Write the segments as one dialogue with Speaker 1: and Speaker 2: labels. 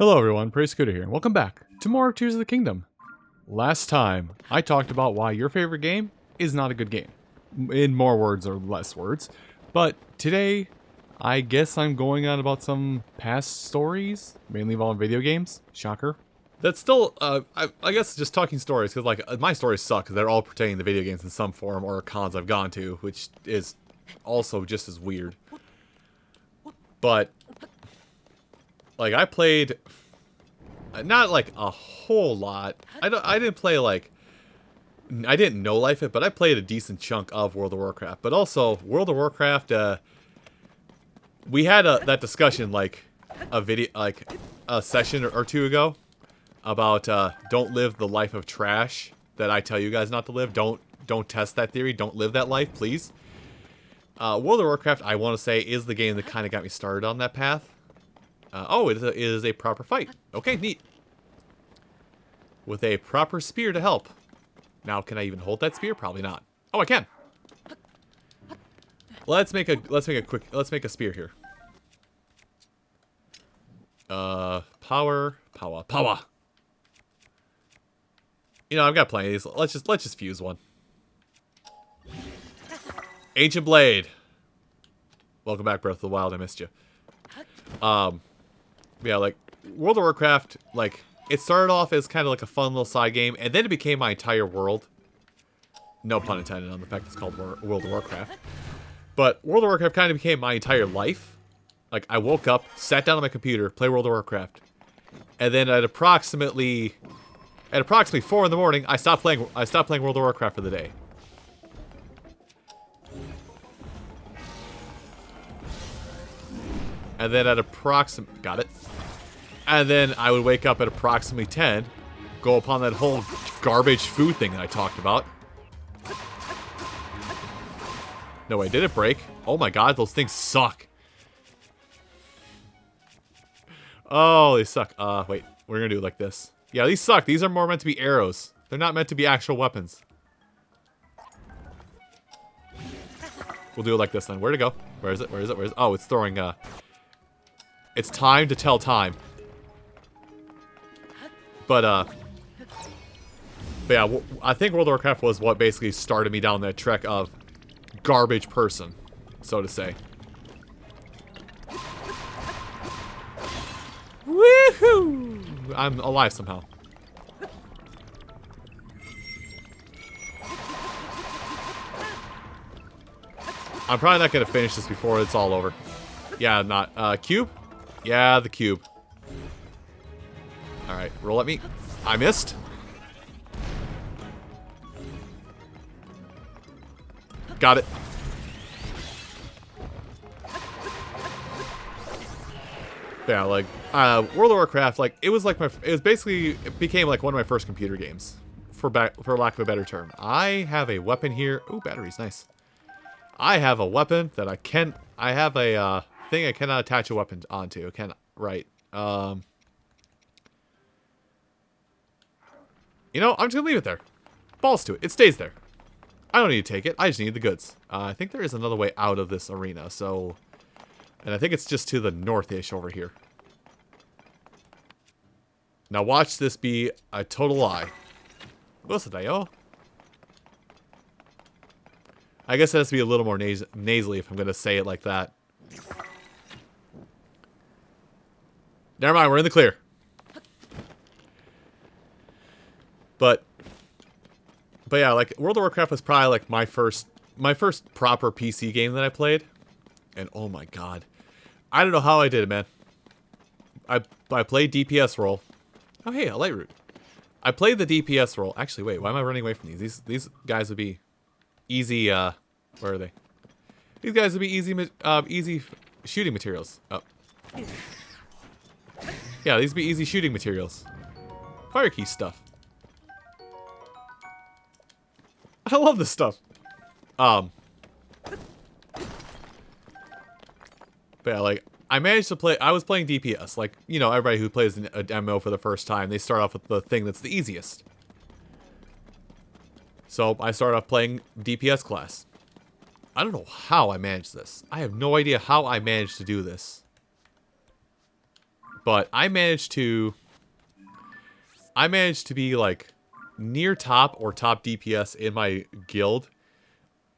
Speaker 1: Hello everyone, Praise Scooter here, and welcome back to more Tears of the Kingdom. Last time, I talked about why your favorite game is not a good game. In more words or less words. But today, I guess I'm going on about some past stories, mainly involving video games. Shocker. That's still, I guess just talking stories, because like, my stories suck, because they're all pertaining to video games in some form, or cons I've gone to, which is also just as weird. But like, I played, not like a whole lot. I didn't play like, I didn't know life it, but I played a decent chunk of World of Warcraft. But also, World of Warcraft, we had that discussion like a session or two ago about don't live the life of trash that I tell you guys not to live. Don't test that theory. Don't live that life, please. World of Warcraft, I want to say, is the game that kind of got me started on that path. Oh, it is a proper fight. Okay, neat. With a proper spear to help. Now, can I even hold that spear? Probably not. Oh, I can. Let's make a spear here. Power. You know, I've got plenty of these. Let's just fuse one. Ancient Blade. Welcome back, Breath of the Wild. I missed you. Yeah, like, World of Warcraft, like, it started off as kind of like a fun little side game, and then it became my entire world. No pun intended on the fact it's called World of Warcraft. But World of Warcraft kind of became my entire life. Like, I woke up, sat down on my computer, play World of Warcraft, and then at approximately 4 in the morning, I stopped playing World of Warcraft for the day. And then at got it. And then I would wake up at approximately 10, go upon that whole garbage food thing that I talked about. No way, did it break? Oh my god, those things suck. Oh, they suck. Wait, we're gonna do it like this. Yeah, these suck. These are more meant to be arrows. They're not meant to be actual weapons. We'll do it like this then. Where'd it go? Where is it? Where is it? Where is it? Oh, it's throwing, it's time to tell time. But yeah, I think World of Warcraft was what basically started me down that trek of garbage person, so to say. Woohoo! I'm alive somehow. I'm probably not going to finish this before it's all over. Yeah, not. Cube? Yeah, the cube. Alright, roll at me. I missed. Got it. Yeah, like, World of Warcraft, like, it was basically, it became like one of my first computer games. For lack of a better term. I have a weapon here. Ooh, batteries, nice. I have a weapon that I have a, thing I cannot attach a weapon onto. Right. You know, I'm just gonna leave it there. Balls to it. It stays there. I don't need to take it. I just need the goods. I think there is another way out of this arena, so... And I think it's just to the north-ish over here. Now watch this be a total lie. What's it, I guess it has to be a little more nasally if I'm gonna say it like that. Never mind, we're in the clear. But yeah, like, World of Warcraft was probably like my first proper PC game that I played. And oh my god. I don't know how I did it, man. I played DPS role. Oh hey, a Lightroot. I played the DPS role. Actually, wait, why am I running away from these? These guys would be easy, where are they? These guys would be easy shooting materials. Oh. Yeah, these would be easy shooting materials. Fire key stuff. I love this stuff. But yeah, like, I managed to play, I was playing DPS. Like, you know, everybody who plays an MMO for the first time, they start off with the thing that's the easiest. So, I started off playing DPS class. I don't know how I managed this. I have no idea how I managed to do this. but I managed to be like near top or top DPS in my guild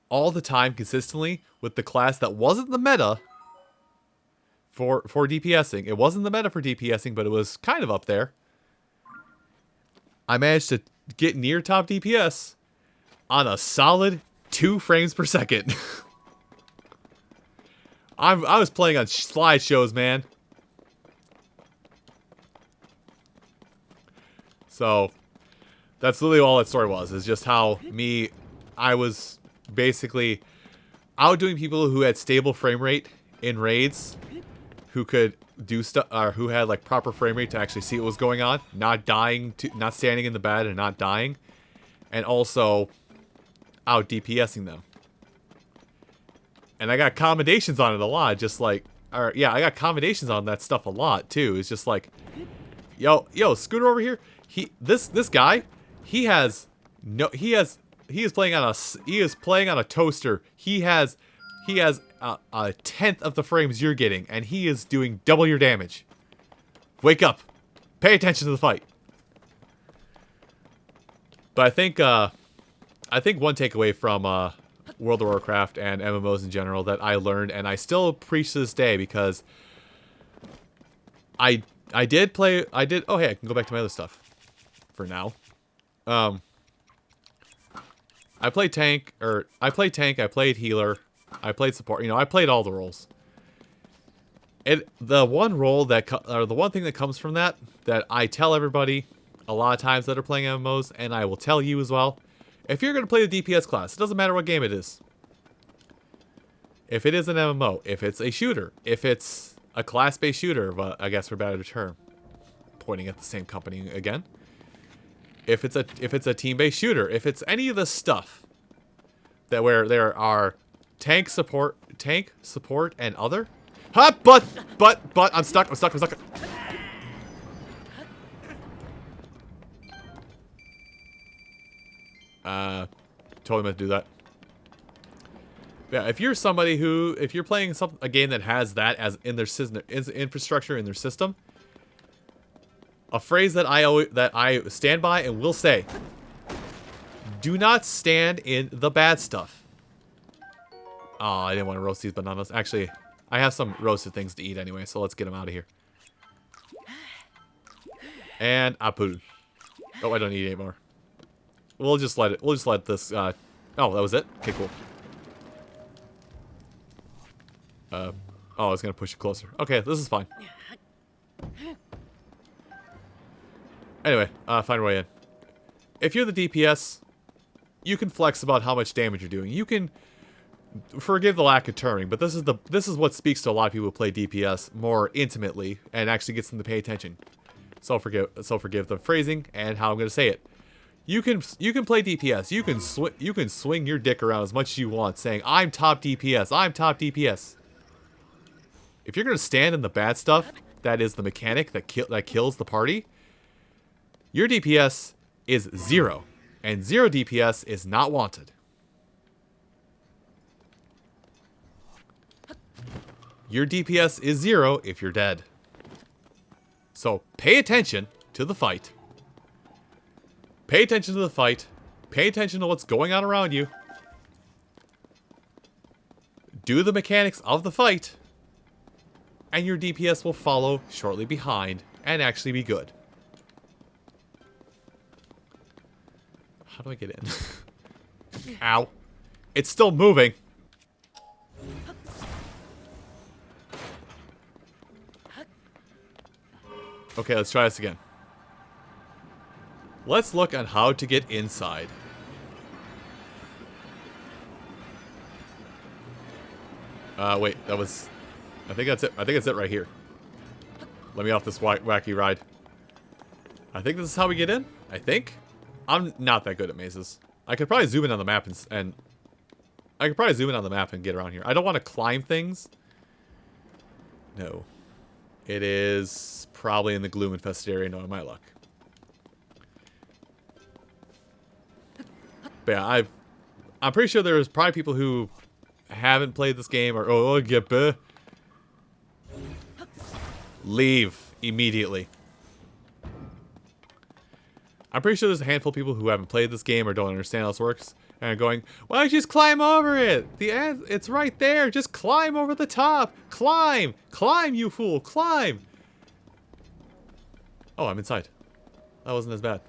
Speaker 1: all the time consistently with the class that wasn't the meta for DPSing. It wasn't the meta for DPSing, but it was kind of up there. I managed to get near top DPS on a solid 2 frames per second. I was playing on slideshows, man. So that's literally all that story was. Is just how I was basically outdoing people who had stable frame rate in raids, who could do stuff, or who had like proper frame rate to actually see what was going on, not dying, not standing in the bed and not dying, and also out DPSing them. And I got commendations on it a lot, just like, I got commendations on that stuff a lot too. It's just like, yo, Scooter over here. This guy, he is playing on a toaster. He has a tenth of the frames you're getting, and he is doing double your damage. Wake up, pay attention to the fight. But I think one takeaway from World of Warcraft and MMOs in general that I learned, and I still preach to this day, because I did. Oh hey, I can go back to my other stuff for now. I played tank, I played healer, I played support. You know, I played all the roles. The one role the one thing that comes from that I tell everybody a lot of times that are playing MMOs, and I will tell you as well, if you're going to play the DPS class, it doesn't matter what game it is. If it is an MMO, if it's a shooter, if it's a class-based shooter, but I guess for better term, pointing at the same company again. If it's a team-based shooter, if it's any of the stuff that where there are tank support, and other. Ha! But I'm stuck. Totally meant to do that. Yeah, if you're somebody if you're playing a game that has that as in their infrastructure in their system, a phrase that I stand by and will say: do not stand in the bad stuff. Oh, I didn't want to roast these bananas. Actually, I have some roasted things to eat anyway, so let's get them out of here. And apple. Oh, I don't need any more. We'll just let this. Oh, that was it. Okay, cool. Oh, I was gonna push it closer. Okay, this is fine. Anyway, find your way in. If you're the DPS, you can flex about how much damage you're doing. You can forgive the lack of turning, but this is what speaks to a lot of people who play DPS more intimately and actually gets them to pay attention. So forgive the phrasing and how I'm gonna say it. You can play DPS. You can swing your dick around as much as you want, saying I'm top DPS. I'm top DPS. If you're gonna stand in the bad stuff, that is the mechanic that kills the party, your DPS is 0, and 0 DPS is not wanted. Your DPS is 0 if you're dead. So pay attention to the fight. Pay attention to the fight. Pay attention to what's going on around you. Do the mechanics of the fight. And your DPS will follow shortly behind and actually be good. How do I get in? Ow. It's still moving. Okay, let's try this again. Let's look at how to get inside. Wait, that was... I think that's it. I think it's it right here. Let me off this wacky ride. I think this is how we get in. I think. I'm not that good at mazes. I could probably zoom in on the map and I could probably zoom in on the map and get around here. I don't want to climb things. No. It is probably in the gloom infested area, knowing my luck. But yeah, I'm pretty sure there's probably people who haven't played this game or leave. immediately. I'm pretty sure there's a handful of people who haven't played this game or don't understand how this works. And are going, why don't you just climb over it? It's right there. Just climb over the top. Climb. Climb, you fool. Climb. Oh, I'm inside. That wasn't as bad.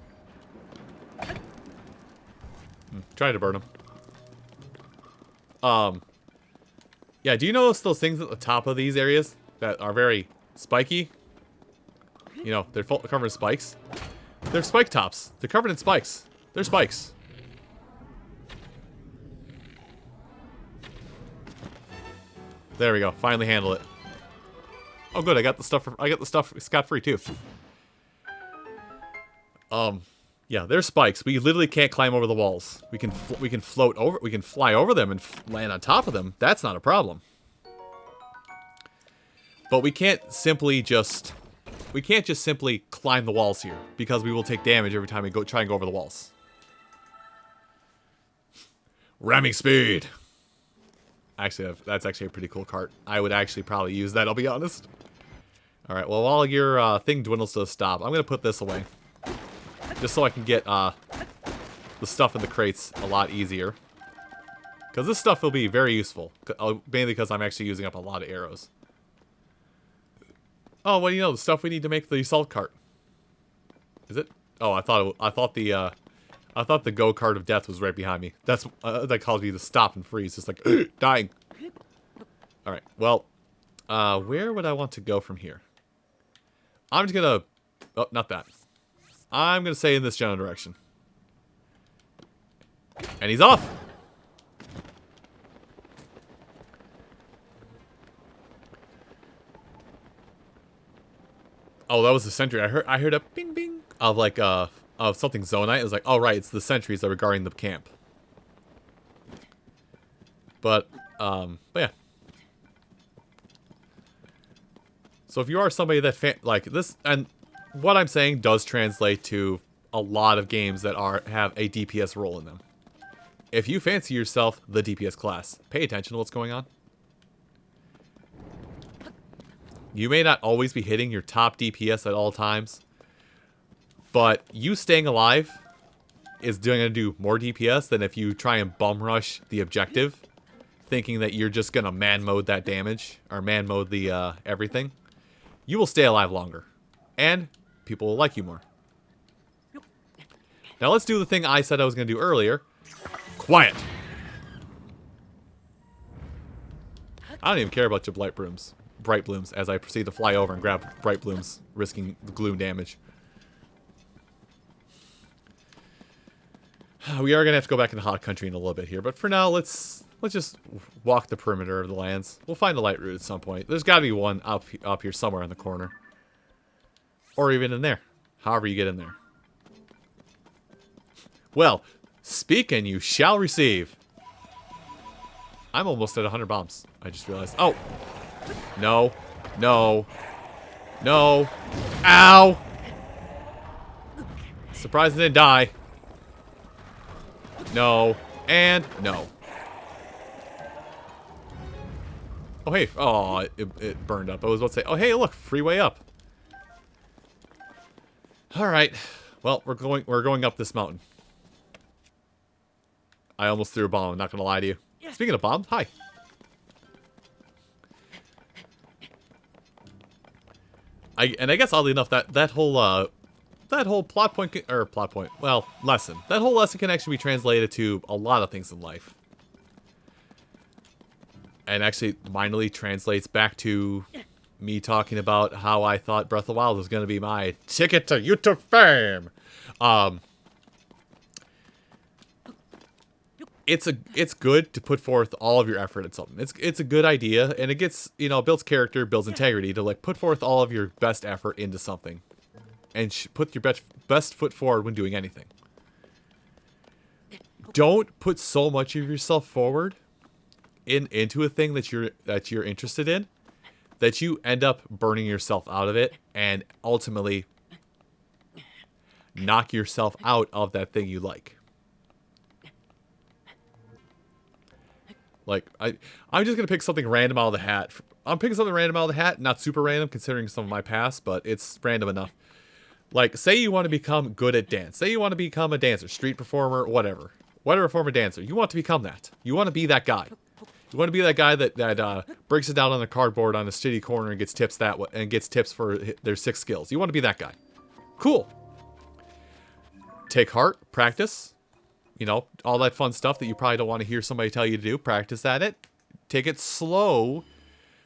Speaker 1: Trying to burn him. Yeah, do you notice those things at the top of these areas that are very spiky? You know, they're covered in spikes. They're spike tops. They're covered in spikes. They're spikes. There we go. Finally handle it. Oh, good. I got the stuff. I got the stuff scot-free too. Yeah, they're spikes. We literally can't climb over the walls. We can float over. We can fly over them and land on top of them. That's not a problem. But we can't simply just. We can't just simply climb the walls here because we will take damage every time we try and go over the walls. Ramming speed. Actually, that's actually a pretty cool cart. I would actually probably use that, I'll be honest. Alright, well, while your thing dwindles to a stop, I'm going to put this away. Just so I can get the stuff in the crates a lot easier. Because this stuff will be very useful. Mainly because I'm actually using up a lot of arrows. Oh, well, you know, the stuff we need to make the assault cart. Is it? Oh, I thought the go-kart of death was right behind me. That's that caused me to stop and freeze, just like dying. All right. Well, where would I want to go from here? I'm just gonna. Oh, not that. I'm gonna say in this general direction. And he's off. Oh, that was the sentry. I heard a bing bing of like of something zonite. It was like, oh right, it's the sentries that were guarding the camp. But yeah. So if you are somebody that like this, and what I'm saying does translate to a lot of games that have a DPS role in them. If you fancy yourself the DPS class, pay attention to what's going on. You may not always be hitting your top DPS at all times, but you staying alive is going to do more DPS than if you try and bum rush the objective, thinking that you're just going to man mode that damage, or man mode the everything. You will stay alive longer, and people will like you more. Now let's do the thing I said I was going to do earlier. Quiet! I don't even care about your bright blooms as I proceed to fly over and grab bright blooms, risking the gloom damage. We are gonna have to go back into hot country in a little bit here, but for now, let's just walk the perimeter of the lands. We'll find a Lightroot at some point. There's got to be one up here somewhere in the corner, or even in there. However you get in there. Well, speak and you shall receive. I'm almost at 100 bombs. I just realized. Oh. No. No. No. Ow! Surprised I didn't die. No. And no. Oh, hey. Oh, it burned up. I was about to say, oh, hey, look. Freeway up. Alright. Well, we're going up this mountain. I almost threw a bomb. I'm not going to lie to you. Speaking of bombs, hi. I guess oddly enough that whole plot point lesson. That whole lesson can actually be translated to a lot of things in life. And actually minorly translates back to me talking about how I thought Breath of the Wild was going to be my ticket to YouTube fame. It's good to put forth all of your effort at something. It's a good idea, and it gets, you know, builds character, builds integrity to like put forth all of your best effort into something, and put your best foot forward when doing anything. Don't put so much of yourself forward into a thing that you're interested in that you end up burning yourself out of it and ultimately knock yourself out of that thing you like. Like, I'm just going to pick something random out of the hat I'm picking something random out of the hat. Not super random considering some of my past, but it's random enough. Like, say you want to become good at dance. Say you want to become a dancer, street performer, whatever. Whatever form of dancer. You want to become that. You want to be that guy. You want to be that guy that breaks it down on a cardboard on a shitty corner and gets tips for their 6 skills. You want to be that guy. Cool. Take heart, practice. You know, all that fun stuff that you probably don't want to hear somebody tell you to do. Practice at it. Take it slow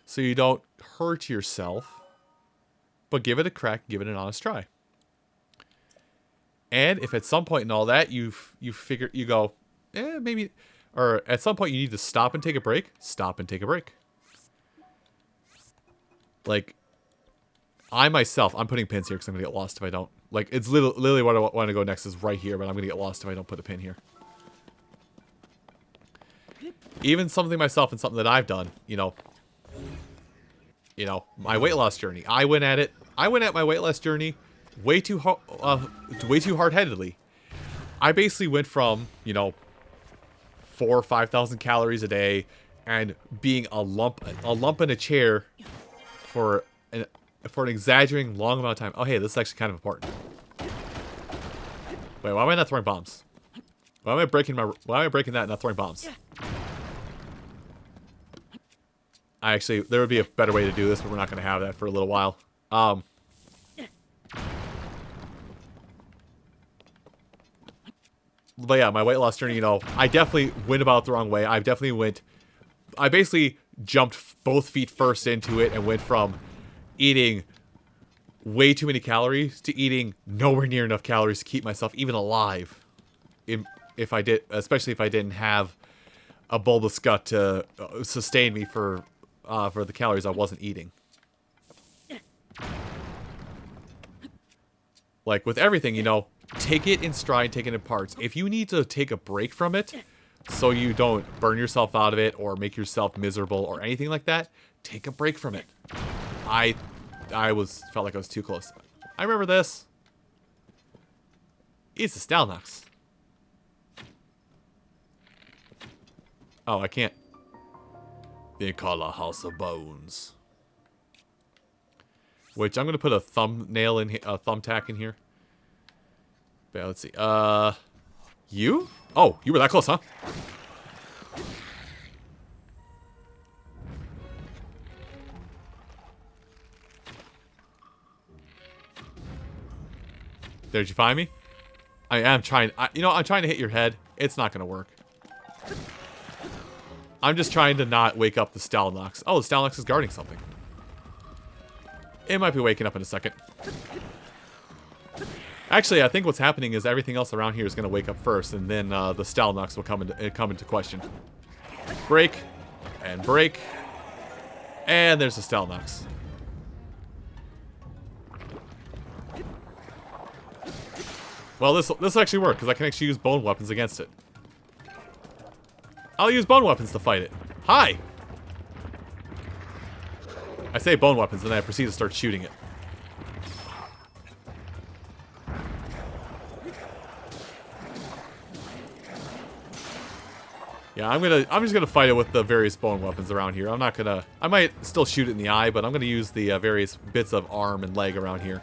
Speaker 1: so you don't hurt yourself. But give it a crack, give it an honest try. And if at some point in all that you go, maybe, or at some point you need to stop and take a break, stop and take a break. Like, I'm putting pins here because I'm going to get lost if I don't. Like, it's literally what I want to go next is right here, but I'm going to get lost if I don't put a pin here. Even something myself and something that I've done, you know, my weight loss journey. I went at my weight loss journey way too hard-headedly. I basically went from, 4,000 or 5,000 calories a day and being a lump in a chair for an exaggerating long amount of time. Oh, hey, this is actually kind of important. Wait, why am I not throwing bombs? Why am I breaking that and not throwing bombs? There would be a better way to do this, but we're not going to have that for a little while. But yeah, my weight loss journey, I definitely went about it the wrong way. I basically jumped both feet first into it and went from eating way too many calories to eating nowhere near enough calories to keep myself even alive. Especially if I didn't have a bulbous gut to sustain me for the calories I wasn't eating. Like with everything, take it in stride, take it in parts. If you need to take a break from it so you don't burn yourself out of it or make yourself miserable or anything like that, take a break from it. I felt like I was too close. I remember this. It's the Stalnox. Oh, I can't. They call a House of Bones. Which I'm gonna put a thumbnail in, a thumbtack in here. But let's see. You? Oh, you were that close, huh? Did you find me? I am trying. I'm trying to hit your head. It's not gonna work. I'm just trying to not wake up the Stalnox. Oh, the Stalnox is guarding something. It might be waking up in a second. Actually, I think what's happening is everything else around here is going to wake up first, and then the Stalnox will come into question. Break, and break, and there's the Stalnox. Well, this actually worked because I can actually use bone weapons against it. I'll use bone weapons to fight it. Hi! I say bone weapons, and then I proceed to start shooting it. Yeah, I'm just gonna fight it with the various bone weapons around here. I might still shoot it in the eye, but I'm gonna use the various bits of arm and leg around here.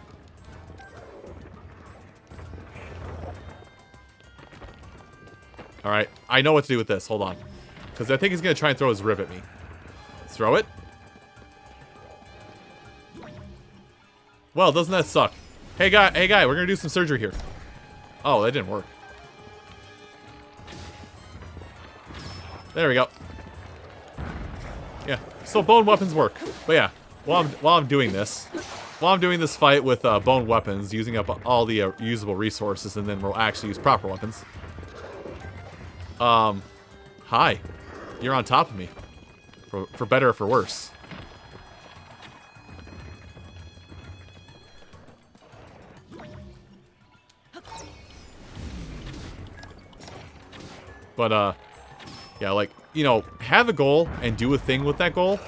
Speaker 1: Alright, I know what to do with this. Hold on. Because I think he's going to try and throw his rib at me. Throw it. Well, doesn't that suck? Hey guy, we're going to do some surgery here. Oh, that didn't work. There we go. Yeah, so bone weapons work. But yeah, while I'm doing this fight with bone weapons, using up all the usable resources, and then we'll actually use proper weapons. Hi. You're on top of me. For better or for worse. But, yeah, like, have a goal and do a thing with that goal,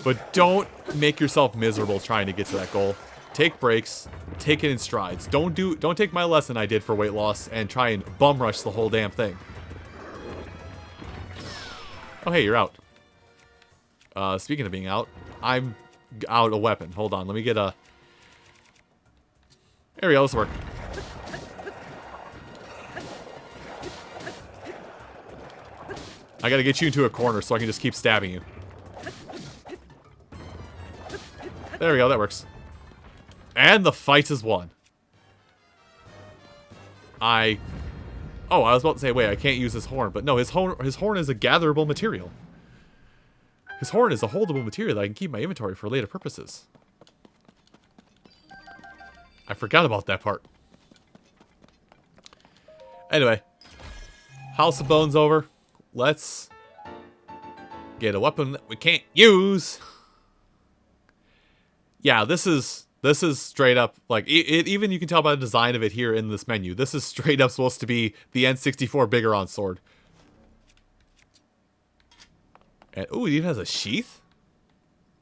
Speaker 1: but don't make yourself miserable trying to get to that goal. Take breaks, take it in strides. Don't take my lesson I did for weight loss and try and bum rush the whole damn thing. Oh, hey, you're out. Speaking of being out, I'm out of weapon. Hold on, let me get a... There we go, this will work. I gotta get you into a corner so I can just keep stabbing you. There we go, that works. And the fight is won. Oh, I was about to say, wait, I can't use his horn. But no, his horn is a gatherable material. His horn is a holdable material that I can keep in my inventory for later purposes. I forgot about that part. Anyway. House of Bones over. Let's get a weapon that we can't use. Yeah, this is straight up, like, even you can tell by the design of it here in this menu. This is straight up supposed to be the N64 Bigoron sword. And, ooh, it even has a sheath?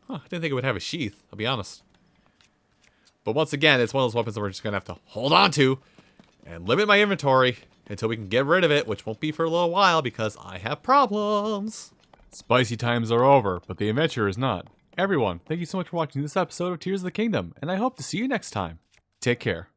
Speaker 1: Huh, I didn't think it would have a sheath, I'll be honest. But once again, it's one of those weapons that we're just going to have to hold on to and limit my inventory until we can get rid of it, which won't be for a little while because I have problems. Spicy times are over, but the adventure is not. Everyone, thank you so much for watching this episode of Tears of the Kingdom, and I hope to see you next time. Take care.